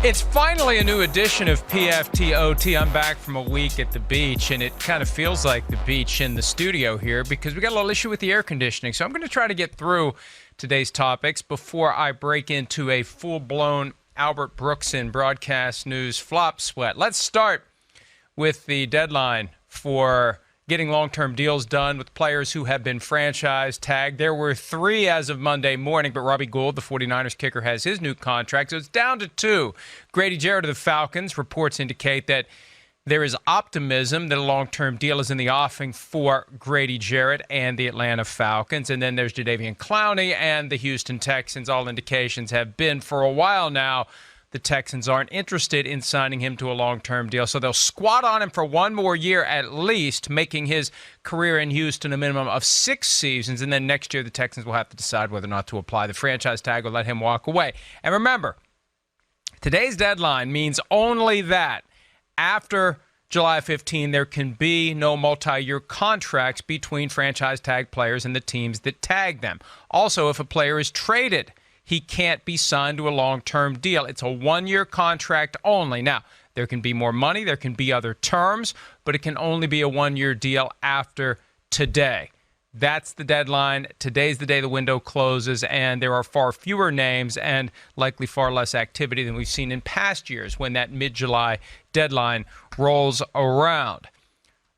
It's finally a new edition of PFT OT. I'm back from a week at the beach, and it kind of feels like the beach in the studio here because we got a little issue with the air conditioning. So I'm going to try to get through today's topics before I break into a full-blown Albert Brookson broadcast news flop sweat. Let's start with the deadline for getting long-term deals done with players who have been franchise tagged. There were 3 as of Monday morning, but Robbie Gould, the 49ers kicker, has his new contract, so it's down to 2. Grady Jarrett of the Falcons, reports indicate that there is optimism that a long-term deal is in the offing for Grady Jarrett and the Atlanta Falcons. And then there's Jadeveon Clowney and the Houston Texans. All indications have been for a while now the Texans aren't interested in signing him to a long-term deal. So they'll squat on him for 1 more year at least, making his career in Houston a minimum of 6 seasons. And then next year the Texans will have to decide whether or not to apply the franchise tag or let him walk away. And remember, today's deadline means only that after July 15, there can be no multi-year contracts between franchise tag players and the teams that tag them. Also, if a player is traded, he can't be signed to a long-term deal. It's a 1-year contract only. Now, there can be more money, there can be other terms, but it can only be a 1-year deal after today. That's the deadline. Today's the day the window closes, and there are far fewer names and likely far less activity than we've seen in past years when that mid-July deadline rolls around.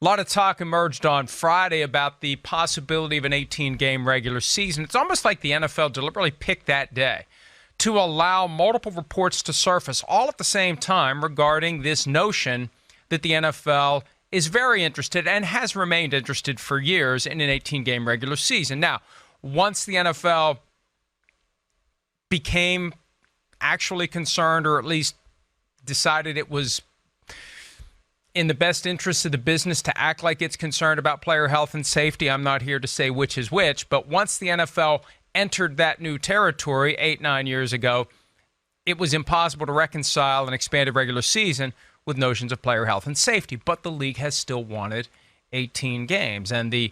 A lot of talk emerged on Friday about the possibility of an 18-game regular season. It's almost like the NFL deliberately picked that day to allow multiple reports to surface all at the same time regarding this notion that the NFL is very interested and has remained interested for years in an 18-game regular season. Now, once the NFL became actually concerned, or at least decided it was in the best interest of the business to act like it's concerned about player health and safety, I'm not here to say which is which, but once the NFL entered that new territory 8-9 years ago, it was impossible to reconcile an expanded regular season with notions of player health and safety. But the league has still wanted 18 games, and the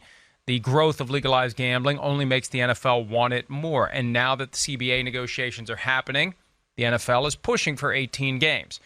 growth of legalized gambling only makes the NFL want it more. And now that the CBA negotiations are happening, the NFL is pushing for 18 games.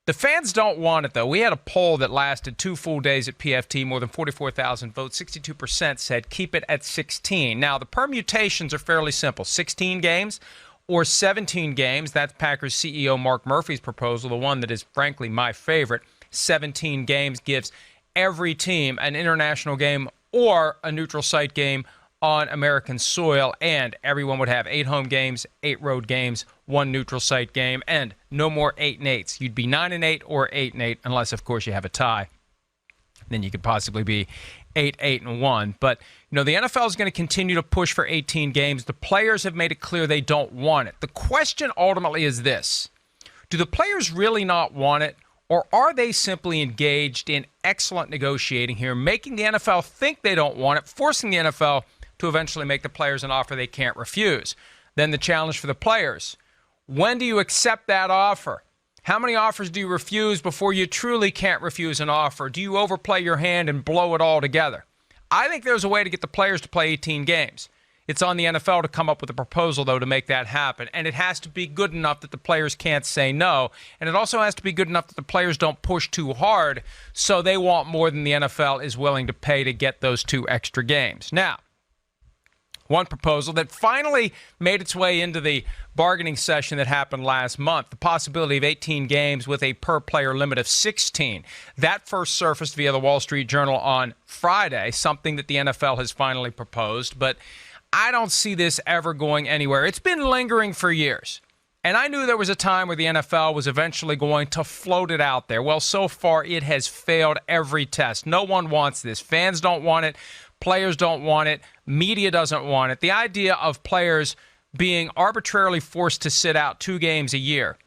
The fans don't want it, though. We had a poll that lasted 2 full days at PFT, more than 44,000 votes. 62% said keep it at 16. Now, the permutations are fairly simple. 16 games or 17 games. That's Packers CEO Mark Murphy's proposal, the one that is, frankly, my favorite. 17 games gives every team an international game or a neutral site game on American soil, and everyone would have 8 home games, 8 road games, 1 neutral site game, and no more 8-8s. You'd be 9-8 or 8-8, unless, of course, you have a tie. Then you could possibly be 8-1. But, the NFL is going to continue to push for 18 games. The players have made it clear they don't want it. The question ultimately is this: do the players really not want it, or are they simply engaged in excellent negotiating here, making the NFL think they don't want it, forcing the NFL to eventually make the players an offer they can't refuse? Then the challenge for the players: when do you accept that offer? How many offers do you refuse before you truly can't refuse an offer? Do you overplay your hand and blow it all together? I think there's a way to get the players to play 18 games. It's on the NFL to come up with a proposal, though, to make that happen. And it has to be good enough that the players can't say no. And it also has to be good enough that the players don't push too hard, so they want more than the NFL is willing to pay to get those 2 extra games. Now, one proposal that finally made its way into the bargaining session that happened last month, the possibility of 18 games with a per-player limit of 16. That first surfaced via the Wall Street Journal on Friday, something that the NFL has finally proposed. But I don't see this ever going anywhere. It's been lingering for years. And I knew there was a time where the NFL was eventually going to float it out there. Well, so far it has failed every test. No one wants this. Fans don't want it. Players don't want it. Media doesn't want it. The idea of players being arbitrarily forced to sit out 2 games a year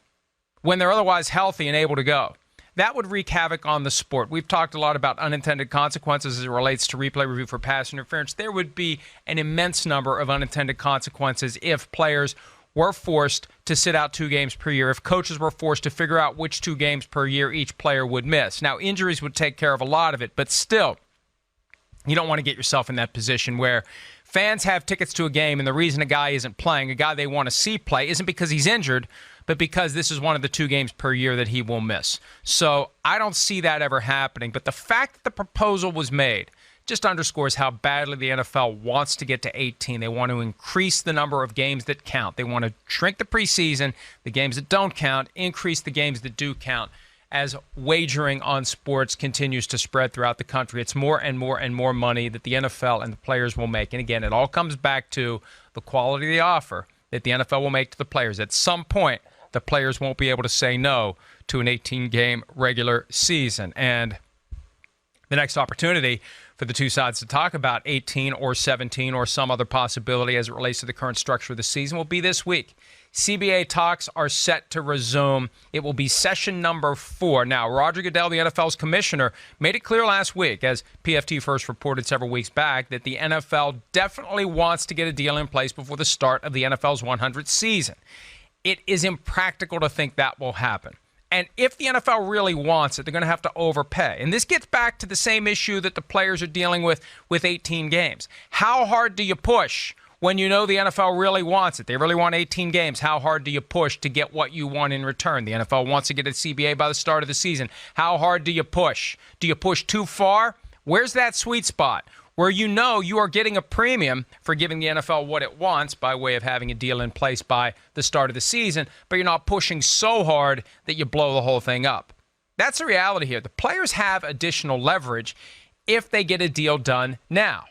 when they're otherwise healthy and able to go, that would wreak havoc on the sport. We've talked a lot about unintended consequences as it relates to replay review for pass interference. There would be an immense number of unintended consequences if players were forced to sit out 2 games per year, if coaches were forced to figure out which 2 games per year each player would miss. Now, injuries would take care of a lot of it, but still, you don't want to get yourself in that position where fans have tickets to a game and the reason a guy isn't playing, a guy they want to see play, isn't because he's injured, but because this is one of the 2 games per year that he will miss. So I don't see that ever happening. But the fact that the proposal was made just underscores how badly the NFL wants to get to 18. They want to increase the number of games that count. They want to shrink the preseason, the games that don't count, increase the games that do count. As wagering on sports continues to spread throughout the country, it's more and more and more money that the NFL and the players will make. And again, it all comes back to the quality of the offer that the NFL will make to the players. At some point, the players won't be able to say no to an 18-game regular season. And the next opportunity for the two sides to talk about 18 or 17 or some other possibility as it relates to the current structure of the season will be this week. CBA talks are set to resume. It will be session number 4. Now, Roger Goodell, the NFL's commissioner, made it clear last week, as PFT first reported several weeks back, that the NFL definitely wants to get a deal in place before the start of the NFL's 100th season. It is impractical to think that will happen. And if the NFL really wants it, they're going to have to overpay. And this gets back to the same issue that the players are dealing with 18 games. How hard do you push when you know the NFL really wants it? They really want 18 games. How hard do you push to get what you want in return? The NFL wants to get a CBA by the start of the season. How hard do you push? Do you push too far? Where's that sweet spot where you know you are getting a premium for giving the NFL what it wants by way of having a deal in place by the start of the season, but you're not pushing so hard that you blow the whole thing up? That's the reality here. The players have additional leverage if they get a deal done now.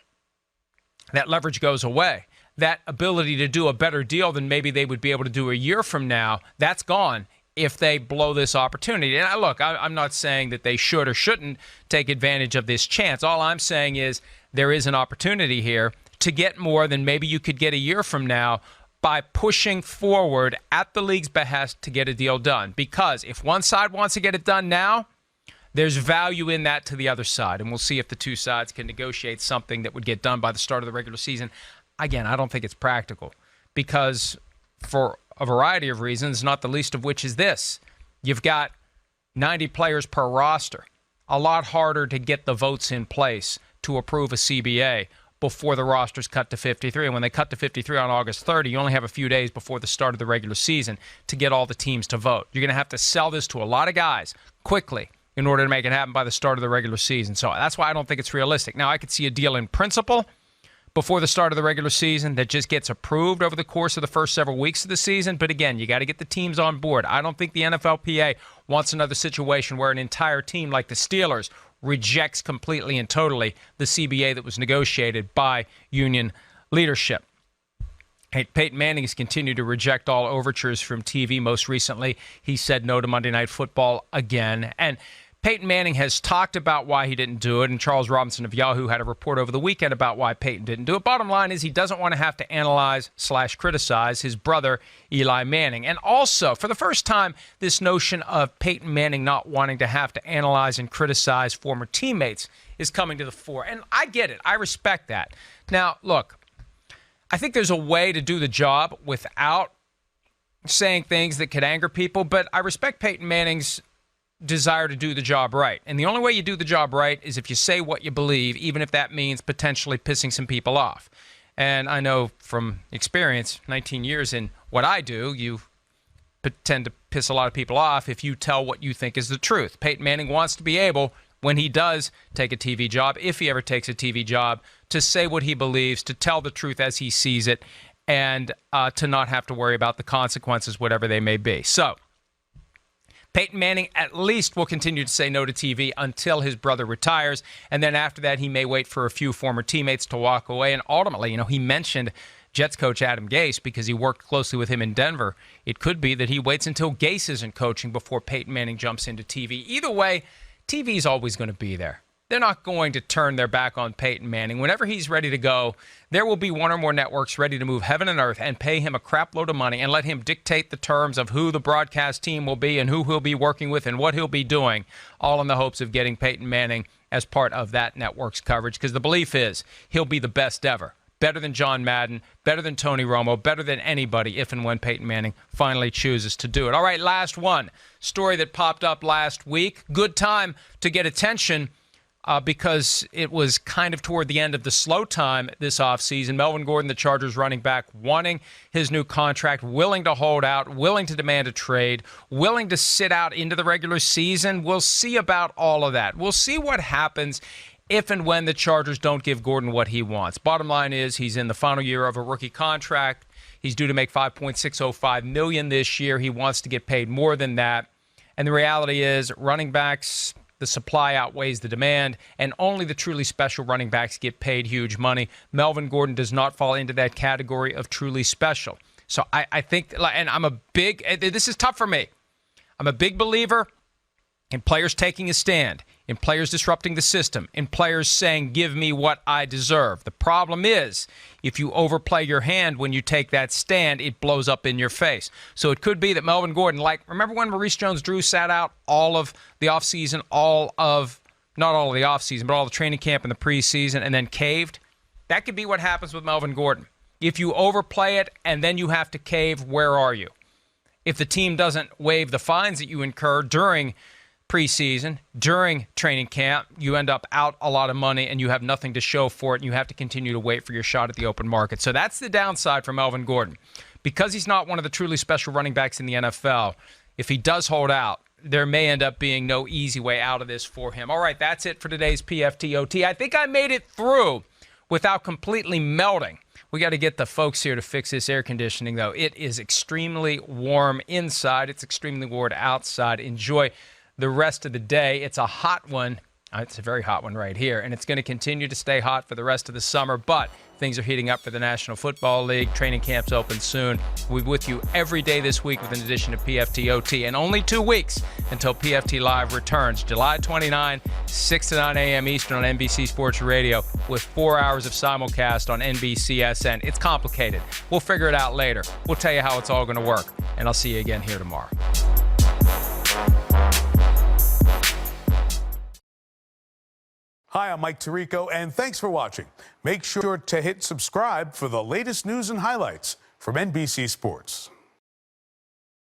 That leverage goes away. That ability to do a better deal than maybe they would be able to do a year from now, that's gone if they blow this opportunity. And look, I'm not saying that they should or shouldn't take advantage of this chance. All I'm saying is there is an opportunity here to get more than maybe you could get a year from now by pushing forward at the league's behest to get a deal done. Because if one side wants to get it done now, there's value in that to the other side. And we'll see if the two sides can negotiate something that would get done by the start of the regular season. Again, I don't think it's practical because for a variety of reasons, not the least of which is this. You've got 90 players per roster. A lot harder to get the votes in place to approve a CBA before the roster's cut to 53. And when they cut to 53 on August 30, you only have a few days before the start of the regular season to get all the teams to vote. You're going to have to sell this to a lot of guys quickly in order to make it happen by the start of the regular season. So that's why I don't think it's realistic. Now, I could see a deal in principle before the start of the regular season that just gets approved over the course of the first several weeks of the season. But again, you got to get the teams on board. I don't think the NFLPA wants another situation where an entire team like the Steelers rejects completely and totally the CBA that was negotiated by union leadership. Peyton Manning has continued to reject all overtures from TV. Most recently, he said no to Monday Night Football again. And Peyton Manning has talked about why he didn't do it, and Charles Robinson of Yahoo had a report over the weekend about why Peyton didn't do it. Bottom line is he doesn't want to have to analyze/criticize his brother, Eli Manning. And also, for the first time, this notion of Peyton Manning not wanting to have to analyze and criticize former teammates is coming to the fore. And I get it. I respect that. Now, look, I think there's a way to do the job without saying things that could anger people, but I respect Peyton Manning's desire to do the job right. And the only way you do the job right is if you say what you believe, even if that means potentially pissing some people off. And I know from experience, 19 years in what I do, you tend to piss a lot of people off if you tell what you think is the truth. Peyton Manning wants to be able, when he does take a TV job, if he ever takes a TV job, to say what he believes, to tell the truth as he sees it, and to not have to worry about the consequences, whatever they may be. So, Peyton Manning at least will continue to say no to TV until his brother retires. And then after that, he may wait for a few former teammates to walk away. And ultimately, he mentioned Jets coach Adam Gase because he worked closely with him in Denver. It could be that he waits until Gase isn't coaching before Peyton Manning jumps into TV. Either way, TV is always going to be there. They're not going to turn their back on Peyton Manning. Whenever he's ready to go, there will be one or more networks ready to move heaven and earth and pay him a crap load of money and let him dictate the terms of who the broadcast team will be and who he'll be working with and what he'll be doing, all in the hopes of getting Peyton Manning as part of that network's coverage, because the belief is he'll be the best ever. Better than John Madden, better than Tony Romo, better than anybody if and when Peyton Manning finally chooses to do it. All right, last one. Story that popped up last week. Good time to get attention because it was kind of toward the end of the slow time this offseason. Melvin Gordon, the Chargers running back, wanting his new contract, willing to hold out, willing to demand a trade, willing to sit out into the regular season. We'll see about all of that. We'll see what happens if and when the Chargers don't give Gordon what he wants. Bottom line is he's in the final year of a rookie contract. He's due to make $5.605 million this year. He wants to get paid more than that. And the reality is running backs, the supply outweighs the demand, and only the truly special running backs get paid huge money. Melvin Gordon does not fall into that category of truly special. So I think, and this is tough for me. I'm a big believer in players taking a stand, in players disrupting the system, in players saying, give me what I deserve. The problem is, if you overplay your hand when you take that stand, it blows up in your face. So it could be that Melvin Gordon, remember when Maurice Jones-Drew sat out all of the offseason, not all of the offseason, but all the training camp and the preseason, and then caved? That could be what happens with Melvin Gordon. If you overplay it and then you have to cave, where are you? If the team doesn't waive the fines that you incur during preseason, during training camp, you end up out a lot of money and you have nothing to show for it, and you have to continue to wait for your shot at the open market. So that's the downside for Melvin Gordon. Because he's not one of the truly special running backs in the NFL, if he does hold out, there may end up being no easy way out of this for him. All right, that's it for today's PFT OT. I think I made it through without completely melting. We got to get the folks here to fix this air conditioning, though. It is extremely warm inside. It's extremely warm outside. Enjoy the rest of the day. It's a hot one. It's a very hot one right here, and it's going to continue to stay hot for the rest of the summer, but things are heating up for the National Football League. Training camp's open soon. We'll be with you every day this week with an edition of PFT OT, and only 2 weeks until PFT Live returns, July 29, 6 to 9 a.m. Eastern on NBC Sports Radio, with 4 hours of simulcast on NBCSN. It's complicated. We'll figure it out later. We'll tell you how it's all going to work, and I'll see you again here tomorrow. Hi, I'm Mike Tirico, and thanks for watching. Make sure to hit subscribe for the latest news and highlights from NBC Sports.